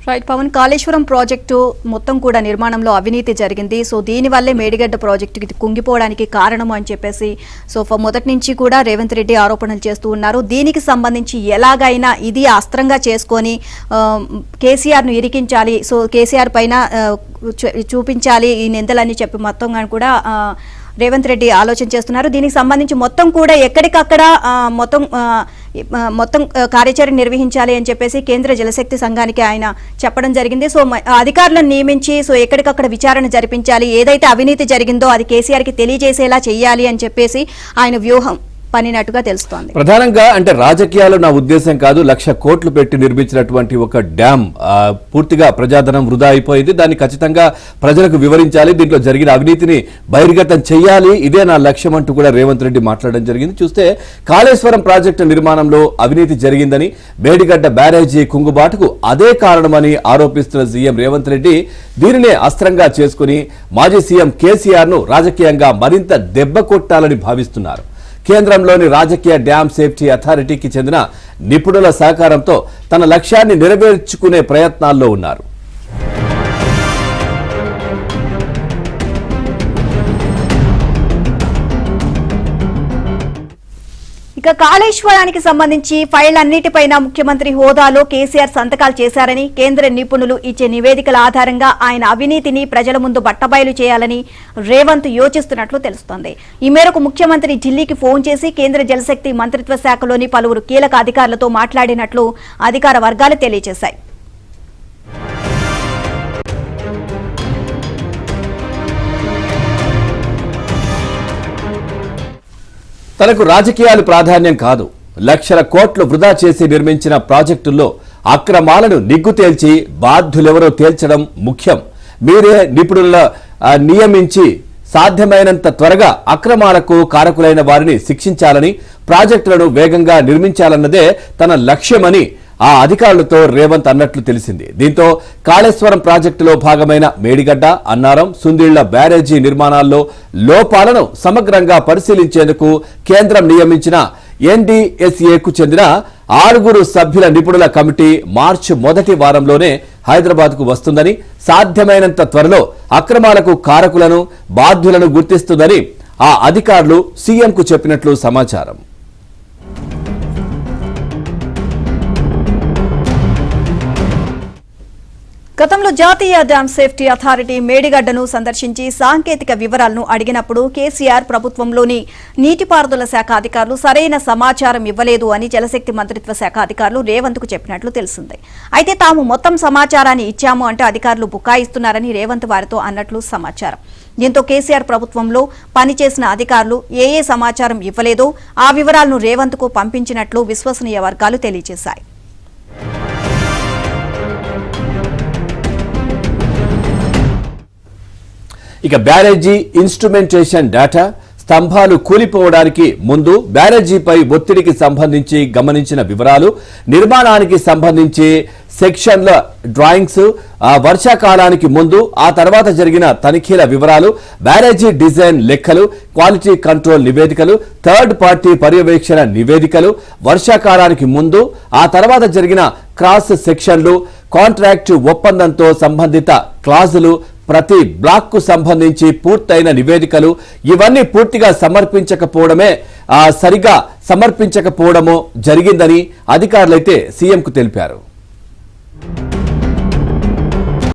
Right Pawan, Kaleshwaram project మొత్తం కూడా నిర్మాణంలో అవినీతి జరిగింది. సో దీనివల్లే మేడిగడ్డ ప్రాజెక్టుకి కుంగిపోవడానికి కారణం అని చెప్పేసి మొదటి నుంచి కూడా రేవంత్ రెడ్డి ఆరోపణలు చేస్తూ ఉన్నారు. దీనికి సంబంధించి ఎలాగైనా ఇది అస్త్రంగా చేసుకొని కేసీఆర్ను ఇరికించాలి, సో కేసీఆర్ పైన చూపించాలి ఈ నిందలని చెప్పి మొత్తం కూడా రేవంత్ రెడ్డి ఆలోచన చేస్తున్నారు. దీనికి సంబంధించి మొత్తం కూడా ఎక్కడికక్కడ మొత్తం కార్యాచరణ నిర్వహించాలి అని చెప్పేసి కేంద్ర జలశక్తి సంఘానికి ఆయన చెప్పడం జరిగింది. సో అధికారులను నియమించి ఎక్కడికక్కడ విచారణ జరిపించాలి, ఏదైతే అవినీతి జరిగిందో అది కేసీఆర్కి తెలియజేసేలా చేయాలి అని చెప్పేసి ఆయన వ్యూహం పనినట్టుగా తెలుస్తోంది. ప్రధానంగా అంటే రాజకీయాలు నా ఉద్దేశం కాదు, 1,00,000 కోట్లు పెట్టి నిర్మించినటువంటి ఒక డ్యామ్ పూర్తిగా ప్రజాధనం వృధా అయిపోయింది. దాన్ని ఖచ్చితంగా ప్రజలకు వివరించాలి, దీంట్లో జరిగిన అవినీతిని బహిర్గతం చేయాలి, ఇదే నా లక్ష్యం అంటూ కూడా రేవంత్ రెడ్డి మాట్లాడడం జరిగింది. చూస్తే కాళేశ్వరం ప్రాజెక్టు నిర్మాణంలో అవినీతి జరిగిందని, మేడిగడ్డ బ్యారేజీ కుంగుబాటుకు అదే కారణమని ఆరోపిస్తున్న సీఎం రేవంత్ రెడ్డి దీనినే అస్త్రంగా చేసుకుని మాజీ సీఎం కేసీఆర్ ను రాజకీయంగా మరింత దెబ్బ కొట్టాలని భావిస్తున్నారు. కేంద్రంలోని రాజకీయ డ్యామ్ సేఫ్టీ అథారిటీకి చెందిన నిపుణుల సహకారంతో తన లక్ష్యాన్ని నెరవేర్చుకునే ప్రయత్నాల్లో ఉన్నారు. ఇక కాళేశ్వరానికి సంబంధించి ఫైల్ అన్నిటిపైన ముఖ్యమంత్రి హోదాలో కేసీఆర్ సంతకాలు చేశారని, కేంద్ర నిపుణులు ఇచ్చే నివేదికల ఆధారంగా ఆయన అవినీతిని ప్రజల ముందు బట్టబయలు చేయాలని రేవంత్ యోచిస్తున్నట్లు తెలుస్తోంది. ఈ మేరకు ముఖ్యమంత్రి ఢిల్లీకి ఫోన్ చేసి కేంద్ర జలశక్తి మంత్రిత్వ శాఖలోని పలువురు కీలక అధికారులతో మాట్లాడినట్లు అధికార వర్గాలు తెలియజేశాయి. తనకు రాజకీయాలు ప్రాధాన్యం కాదు, 1,00,000 కోట్లు వృధా చేసి నిర్మించిన ప్రాజెక్టుల్లో అక్రమాలను నిగ్గు తేల్చి బాధ్యులెవరో తేల్చడం ముఖ్యం. మీరే నిపుణుల నియమించి సాధ్యమైనంత త్వరగా అక్రమాలకు కారకులైన వారిని శిక్షించాలని, ప్రాజెక్టులను వేగంగా నిర్మించాలన్నదే తన లక్ష్యమని ఆ అధికారులతో రేవంత్ అన్నట్లు తెలిసింది. దీంతో కాళేశ్వరం ప్రాజెక్టులో భాగమైన మేడిగడ్డ, అన్నారం, సుందిళ్ల బ్యారేజీ నిర్మాణాల్లో లోపాలను సమగ్రంగా పరిశీలించేందుకు కేంద్రం నియమించిన ఎన్డీఎస్ఏకు చెందిన 6 సభ్యుల నిపుణుల కమిటీ మార్చి మొదటి వారంలోనే హైదరాబాద్కు వస్తుందని, సాధ్యమైనంత త్వరలో అక్రమాలకు కారకులను, బాధ్యులను గుర్తిస్తుందని ఆ అధికారులు సీఎంకు చెప్పినట్లు సమాచారం. గతంలో జాతీయ డ్యామ్ సేఫ్టీ అథారిటీ మేడిగడ్డను సందర్శించి సాంకేతిక వివరాలను అడిగినప్పుడు కేసీఆర్ ప్రభుత్వంలోని నీటిపారుదల శాఖ అధికారులు సరైన సమాచారం ఇవ్వలేదు అని జలశక్తి మంత్రిత్వ శాఖ అధికారులు రేవంత్ కు చెప్పినట్లు తెలిసింది. అయితే తాము మొత్తం సమాచారాన్ని ఇచ్చాము అంటే అధికారులు బుకాయిస్తున్నారని రేవంత్ వారితో అన్నట్లు సమాచారం. దీంతో కేసీఆర్ ప్రభుత్వంలో పనిచేసిన అధికారులు ఏ సమాచారం ఇవ్వలేదో ఆ వివరాలను రేవంత్ కు పంపించినట్లు విశ్వసనీయ వర్గాలు తెలియజేశాయి. ఇక బ్యారేజీ ఇన్స్ట్రుమెంటేషన్ డేటా, స్తంభాలు కూలిపోవడానికి ముందు బ్యారేజీపై ఒత్తిడికి సంబంధించి గమనించిన వివరాలు, నిర్మాణానికి సంబంధించి సెక్షన్ల డ్రాయింగ్స్, వర్షాకాలానికి ముందు ఆ తర్వాత జరిగిన తనిఖీల వివరాలు, బ్యారేజీ డిజైన్ లెక్కలు, క్వాలిటీ కంట్రోల్ నివేదికలు, థర్డ్ పార్టీ పర్యవేక్షణ నివేదికలు, వర్షాకాలానికి ముందు ఆ తర్వాత జరిగిన క్రాస్ సెక్షన్లు, కాంట్రాక్టు ఒప్పందంతో సంబంధిత క్లాజులు, ప్రతి బ్లాక్ కు సంబంధించి పూర్తయిన నివేదికలు, ఇవన్నీ పూర్తిగా సరిగా సమర్పించకపోవడమో జరిగిందని అధికారులైతే సీఎంకు తెలిపారు.